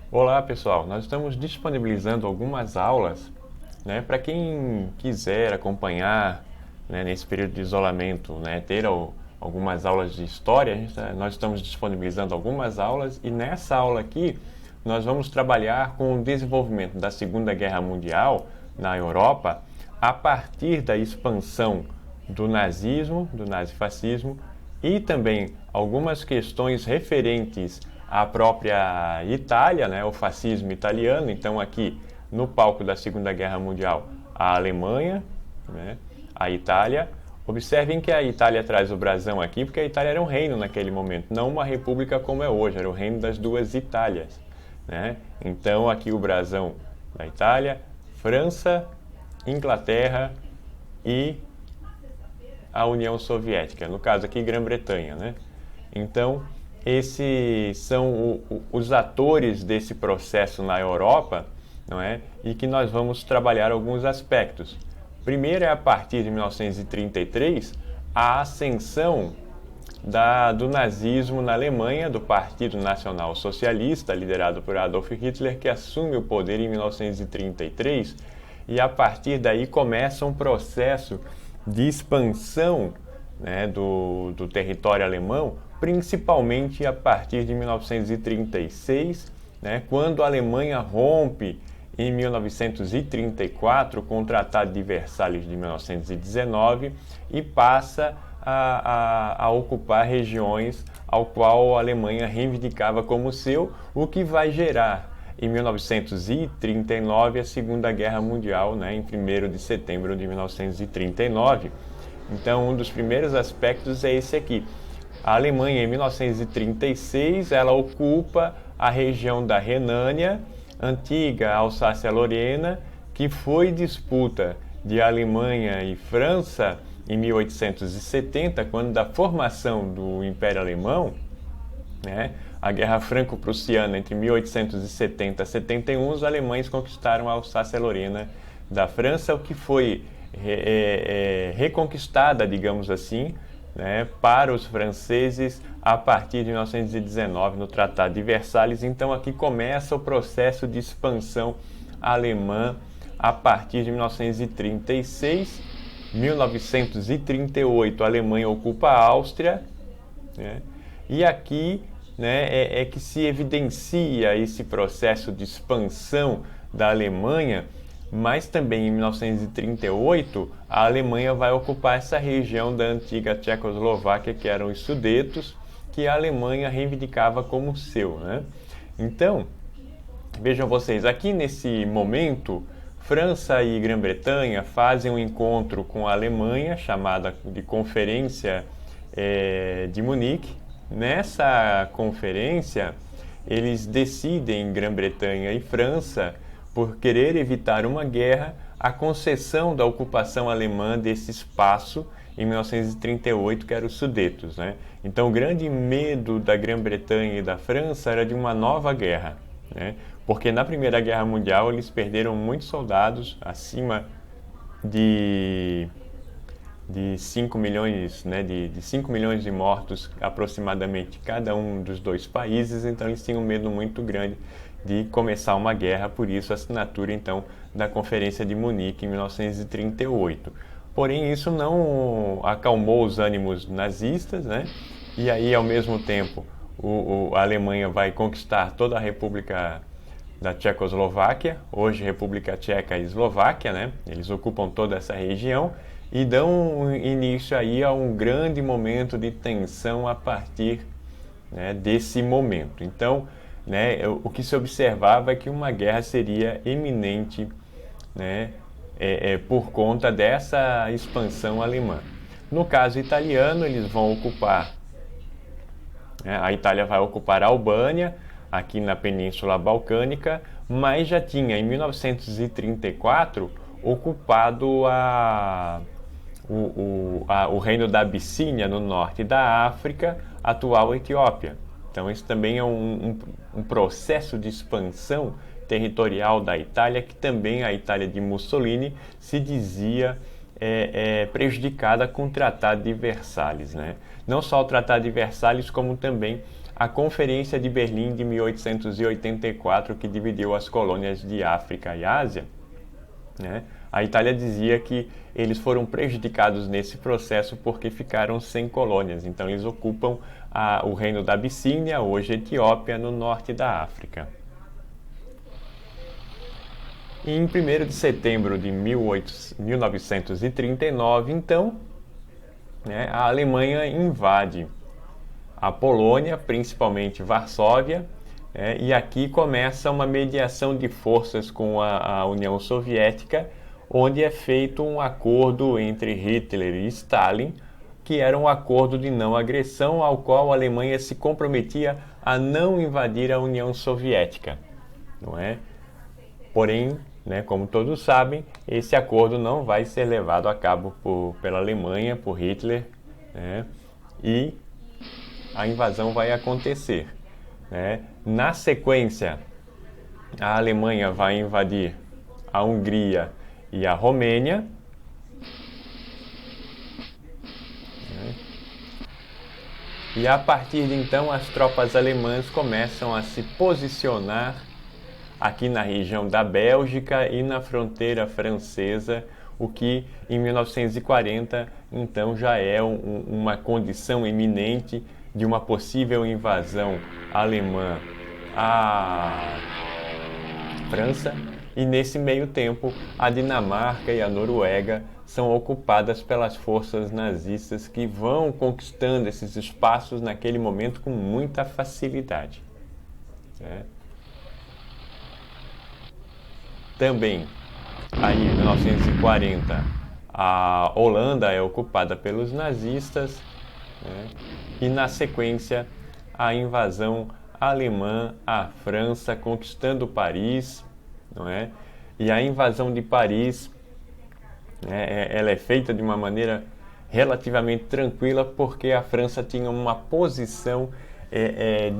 Olá pessoal, nós estamos disponibilizando algumas aulas, para quem quiser acompanhar, nesse período de isolamento, ter algumas aulas de história. Nós estamos disponibilizando algumas aulas e nessa aula aqui nós vamos trabalhar com o desenvolvimento da Segunda Guerra Mundial na Europa a partir da expansão do nazismo, do nazifascismo e também algumas questões referentes à própria Itália, o fascismo italiano. Então aqui no palco da Segunda Guerra Mundial, a Alemanha, a Itália. Observem que a Itália traz o brasão aqui porque a Itália era um reino naquele momento, não uma república como é hoje, era o reino das duas Itálias. Então aqui o brasão da Itália, França, Inglaterra e a União Soviética, no caso aqui Grã-Bretanha. Então, esses são os atores desse processo na Europa, não é? E que nós vamos trabalhar alguns aspectos. Primeiro é a partir de 1933, a ascensão do nazismo na Alemanha, do Partido Nacional Socialista, liderado por Adolf Hitler, que assume o poder em 1933, e a partir daí começa um processo de expansão, do território alemão, principalmente a partir de 1936, quando a Alemanha rompe em 1934 com o Tratado de Versalhes de 1919 e passa a ocupar regiões ao qual a Alemanha reivindicava como seu, o que vai gerar em 1939 a Segunda Guerra Mundial, em 1º de setembro de 1939. Então, um dos primeiros aspectos é esse aqui. A Alemanha, em 1936, ela ocupa a região da Renânia, antiga Alsácia-Lorena, que foi disputa de Alemanha e França em 1870, quando da formação do Império Alemão, a Guerra Franco-Prussiana entre 1870 e 71, os alemães conquistaram a Alsácia-Lorena da França, o que foi reconquistada, digamos assim, para os franceses a partir de 1919 no Tratado de Versalhes. Então aqui começa o processo de expansão alemã a partir de 1936. 1938 a Alemanha ocupa a Áustria, e aqui é que se evidencia esse processo de expansão da Alemanha. Mas também em 1938 a Alemanha vai ocupar essa região da antiga Tchecoslováquia, que eram os Sudetos, que a Alemanha reivindicava como seu. Então, vejam vocês, aqui nesse momento, França e Grã-Bretanha fazem um encontro com a Alemanha, chamada de Conferência de Munique. Nessa conferência, eles decidem, Grã-Bretanha e França, por querer evitar uma guerra, a concessão da ocupação alemã desse espaço em 1938, que era os Sudetos. Então, o grande medo da Grã-Bretanha e da França era de uma nova guerra, porque na Primeira Guerra Mundial eles perderam muitos soldados, acima de 5 milhões, de 5 milhões de mortos aproximadamente cada um dos dois países. Então eles tinham um medo muito grande de começar uma guerra, por isso a assinatura então da Conferência de Munique em 1938. Porém isso não acalmou os ânimos nazistas, e aí ao mesmo tempo a Alemanha vai conquistar toda a República da Tchecoslováquia, hoje República Tcheca e Eslováquia, eles ocupam toda essa região e dão início aí a um grande momento de tensão a partir desse momento. Então, o que se observava é que uma guerra seria iminente, por conta dessa expansão alemã. No caso italiano, eles vão ocupar, a Itália vai ocupar a Albânia, aqui na Península Balcânica, mas já tinha, em 1934, ocupado o reino da Abissínia, no norte da África, atual Etiópia. Então, isso também é um processo de expansão territorial da Itália, que também a Itália de Mussolini se dizia prejudicada com o Tratado de Versalhes. Não só o Tratado de Versalhes, como também a Conferência de Berlim de 1884, que dividiu as colônias de África e Ásia, né? A Itália dizia que eles foram prejudicados nesse processo porque ficaram sem colônias. Então eles ocupam o reino da Abissínia, hoje Etiópia, no norte da África. E em 1º de setembro de 1939, então, né, a Alemanha invade a Polônia, principalmente Varsóvia, e aqui começa uma mediação de forças com a União Soviética, onde é feito um acordo entre Hitler e Stalin, que era um acordo de não agressão, ao qual a Alemanha se comprometia a não invadir a União Soviética, não é? Porém, né, como todos sabem, esse acordo não vai ser levado a cabo pela Alemanha, por Hitler, né, e a invasão vai acontecer, né? Na sequência, a Alemanha vai invadir a Hungria e a Romênia, né? E a partir de então as tropas alemãs começam a se posicionar aqui na região da Bélgica e na fronteira francesa, o que em 1940 então já é uma condição iminente de uma possível invasão alemã à França, e nesse meio tempo a Dinamarca e a Noruega são ocupadas pelas forças nazistas, que vão conquistando esses espaços naquele momento com muita facilidade, né? Também, aí em 1940, a Holanda é ocupada pelos nazistas, né? E na sequência, a invasão alemã à França, conquistando Paris, não é? E a invasão de Paris, né, ela é feita de uma maneira relativamente tranquila, porque a França tinha uma posição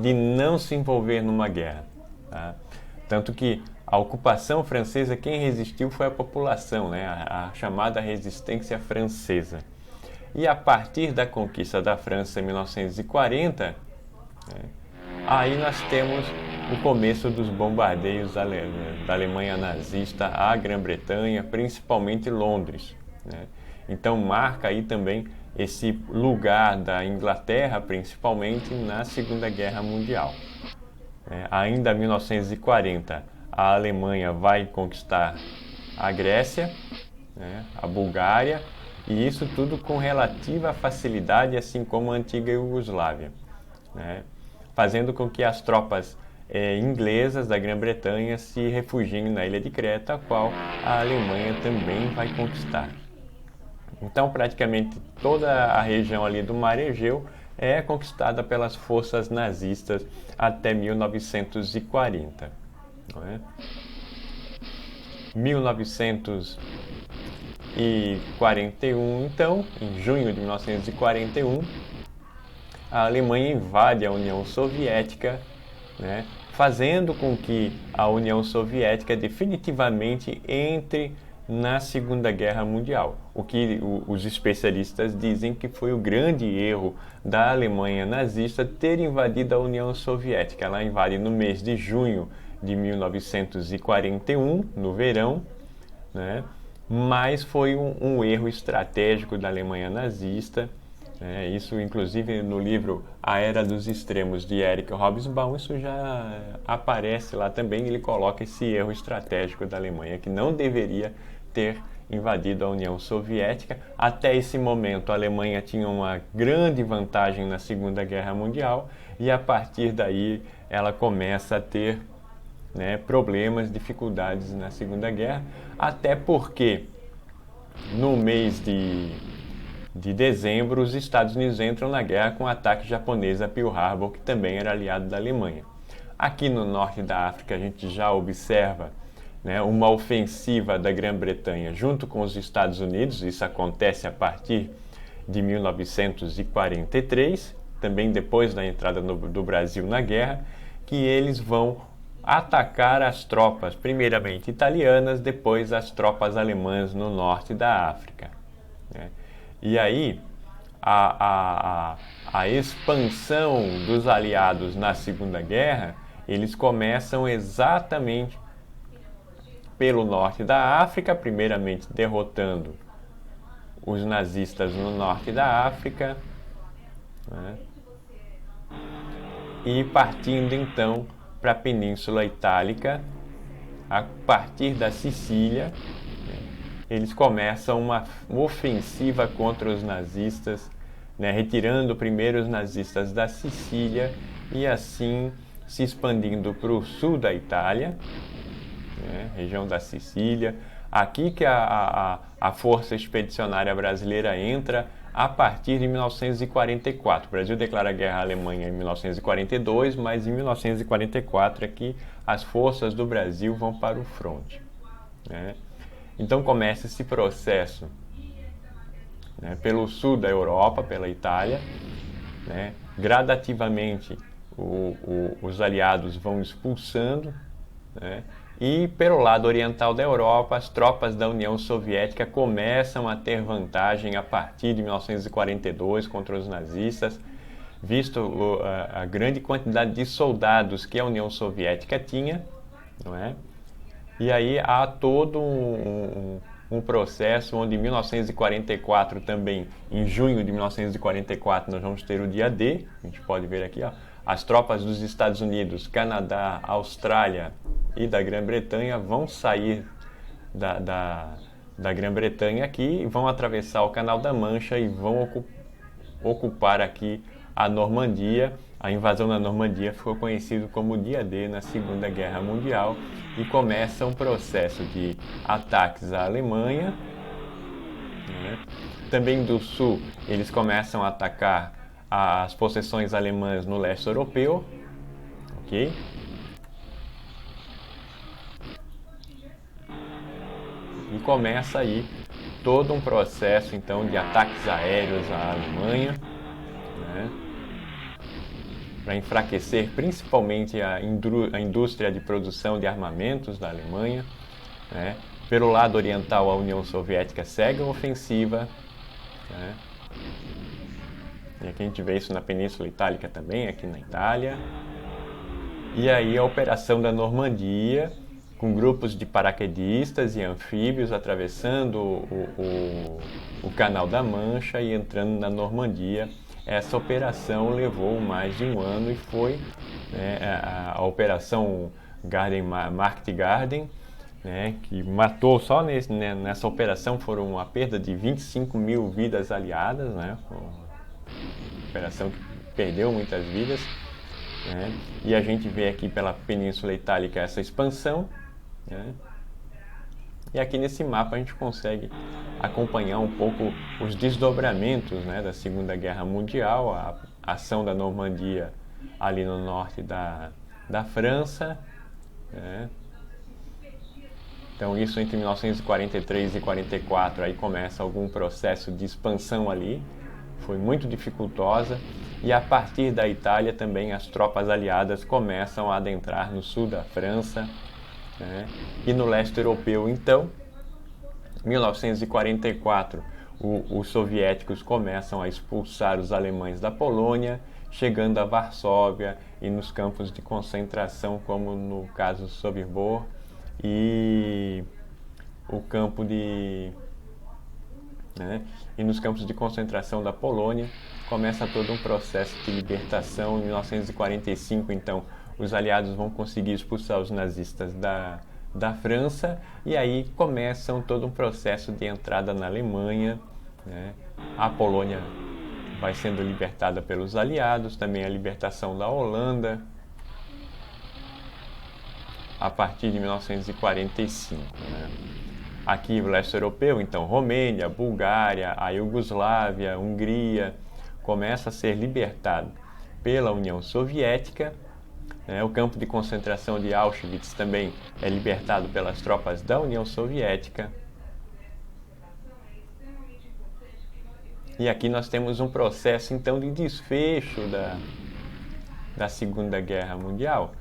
de não se envolver numa guerra, tá? Tanto que a ocupação francesa, quem resistiu foi a população, né? A chamada resistência francesa. E a partir da conquista da França em 1940, né, aí nós temos o começo dos bombardeios da Alemanha nazista à Grã-Bretanha, principalmente Londres, né? Então marca aí também esse lugar da Inglaterra, principalmente na Segunda Guerra Mundial. Ainda em 1940, a Alemanha vai conquistar a Grécia, né, a Bulgária, e isso tudo com relativa facilidade, assim como a antiga Iugoslávia, né, fazendo com que as tropas inglesas da Grã-Bretanha se refugiem na ilha de Creta, a qual a Alemanha também vai conquistar. Então, praticamente toda a região ali do Mar Egeu é conquistada pelas forças nazistas até 1940. Não é? 1941, então, em junho de 1941, a Alemanha invade a União Soviética, né, fazendo com que a União Soviética definitivamente entre na Segunda Guerra Mundial. O que os especialistas dizem que foi o grande erro da Alemanha nazista ter invadido a União Soviética. Ela invade no mês de junho de 1941, no verão, né? Mas foi um erro estratégico da Alemanha nazista. Isso, inclusive, no livro A Era dos Extremos, de Eric Hobsbawm, isso já aparece lá também. Ele coloca esse erro estratégico da Alemanha, que não deveria ter invadido a União Soviética. Até esse momento, a Alemanha tinha uma grande vantagem na Segunda Guerra Mundial, e a partir daí ela começa a ter, né, problemas, dificuldades na Segunda Guerra, até porque no mês de dezembro os Estados Unidos entram na guerra com o ataque japonês a Pearl Harbor, que também era aliado da Alemanha. Aqui no norte da África a gente já observa, né, uma ofensiva da Grã-Bretanha junto com os Estados Unidos. Isso acontece a partir de 1943, também depois da entrada do Brasil na guerra, que eles vão atacar as tropas, primeiramente italianas, depois as tropas alemãs no norte da África, né? E aí a expansão dos aliados na Segunda Guerra, eles começam exatamente pelo norte da África, primeiramente derrotando os nazistas no norte da África, né? E partindo então para a Península Itálica, a partir da Sicília, eles começam uma ofensiva contra os nazistas, né, retirando primeiro os nazistas da Sicília e assim se expandindo para o sul da Itália, né, região da Sicília. Aqui que a Força Expedicionária Brasileira entra a partir de 1944. O Brasil declara guerra à Alemanha em 1942, mas em 1944 é que as forças do Brasil vão para o fronte, né? Então começa esse processo, né, pelo sul da Europa, pela Itália, né? Gradativamente os aliados vão expulsando, né? E pelo lado oriental da Europa, as tropas da União Soviética começam a ter vantagem a partir de 1942 contra os nazistas, visto a grande quantidade de soldados que a União Soviética tinha, não é? E aí há todo um processo onde em 1944 também, em junho de 1944, nós vamos ter o dia D, a gente pode ver aqui, ó, as tropas dos Estados Unidos, Canadá, Austrália e da Grã-Bretanha vão sair da Grã-Bretanha aqui, vão atravessar o Canal da Mancha e vão ocupar aqui a Normandia. A invasão da Normandia ficou conhecido como Dia D na Segunda Guerra Mundial e começa um processo de ataques à Alemanha, né? Também do sul, eles começam a atacar as possessões alemãs no leste europeu, ok? E começa aí todo um processo então de ataques aéreos à Alemanha, né, para enfraquecer principalmente a indústria de produção de armamentos da Alemanha, né. Pelo lado oriental, a União Soviética segue a ofensiva, né, e aqui a gente vê isso na Península Itálica também, aqui na Itália. E aí a Operação da Normandia, com grupos de paraquedistas e anfíbios atravessando o Canal da Mancha e entrando na Normandia. Essa operação levou mais de um ano e foi, né, a Operação Market Garden, né, que matou só nessa operação foram a perda de 25 mil vidas aliadas, né, uma operação que perdeu muitas vidas, né, e a gente vê aqui pela Península Itálica essa expansão, né, e aqui nesse mapa a gente consegue acompanhar um pouco os desdobramentos, né, da Segunda Guerra Mundial, a ação da Normandia ali no norte da França, né. Então isso entre 1943 e 44 aí começa algum processo de expansão ali, foi muito dificultosa, e a partir da Itália também as tropas aliadas começam a adentrar no sul da França, né? E no leste europeu então, 1944, os soviéticos começam a expulsar os alemães da Polônia, chegando a Varsóvia e nos campos de concentração, como no caso Sobibor e o campo de... né? E nos campos de concentração da Polônia começa todo um processo de libertação. Em 1945, então, os aliados vão conseguir expulsar os nazistas da França e aí começam todo um processo de entrada na Alemanha, né? A Polônia vai sendo libertada pelos aliados, também a libertação da Holanda a partir de 1945, né? Aqui o leste europeu, então Romênia, Bulgária, a Iugoslávia, a Hungria, começa a ser libertado pela União Soviética, né? O campo de concentração de Auschwitz também é libertado pelas tropas da União Soviética. E aqui nós temos um processo então de desfecho da Segunda Guerra Mundial.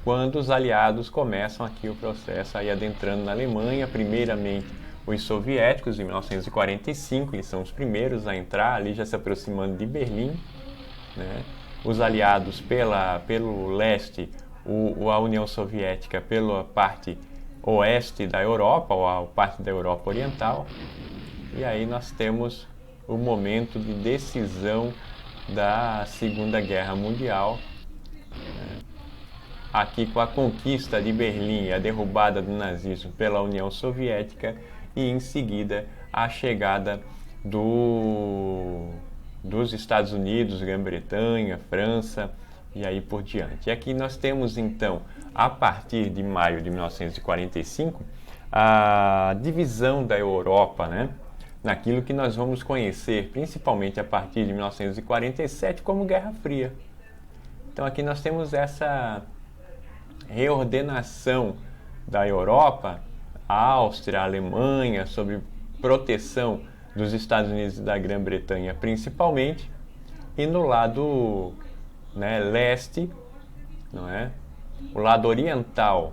Quando os aliados começam aqui o processo, aí adentrando na Alemanha, primeiramente os soviéticos em 1945, eles são os primeiros a entrar, ali já se aproximando de Berlim, né? Os aliados pelo leste, a União Soviética pela parte oeste da Europa, ou a parte da Europa Oriental, e aí nós temos o momento de decisão da Segunda Guerra Mundial, né? Aqui com a conquista de Berlim e a derrubada do nazismo pela União Soviética e em seguida a chegada dos Estados Unidos, Grã-Bretanha, França e aí por diante. E aqui nós temos então, a partir de maio de 1945, a divisão da Europa, né? Naquilo que nós vamos conhecer, principalmente a partir de 1947, como Guerra Fria. Então aqui nós temos essa reordenação da Europa, a Áustria, a Alemanha, sob proteção dos Estados Unidos e da Grã-Bretanha principalmente, e no lado, né, leste, não é? O lado oriental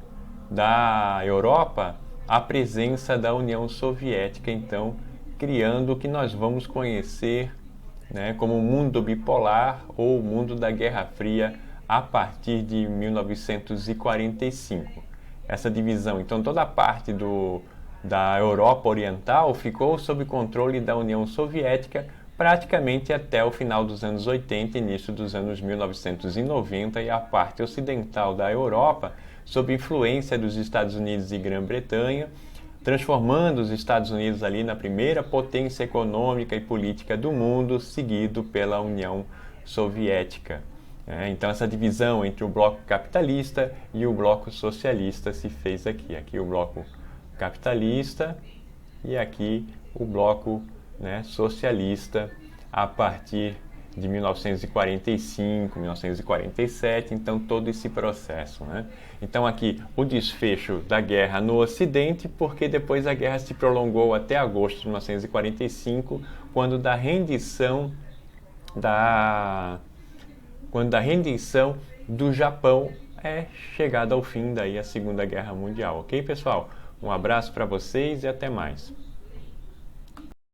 da Europa, a presença da União Soviética, então, criando o que nós vamos conhecer, né, como o mundo bipolar ou o mundo da Guerra Fria a partir de 1945. Essa divisão, então, toda a parte da Europa Oriental ficou sob controle da União Soviética praticamente até o final dos anos 80, início dos anos 1990, e a parte ocidental da Europa sob influência dos Estados Unidos e Grã-Bretanha, transformando os Estados Unidos ali na primeira potência econômica e política do mundo, seguido pela União Soviética. Então essa divisão entre o bloco capitalista e o bloco socialista se fez aqui. Aqui o bloco capitalista e aqui o bloco, né, socialista a partir de 1945, 1947, então todo esse processo, né? Então aqui o desfecho da guerra no Ocidente, porque depois a guerra se prolongou até agosto de 1945, quando da rendição do Japão é chegada ao fim daí a Segunda Guerra Mundial, ok, pessoal? Um abraço para vocês e até mais.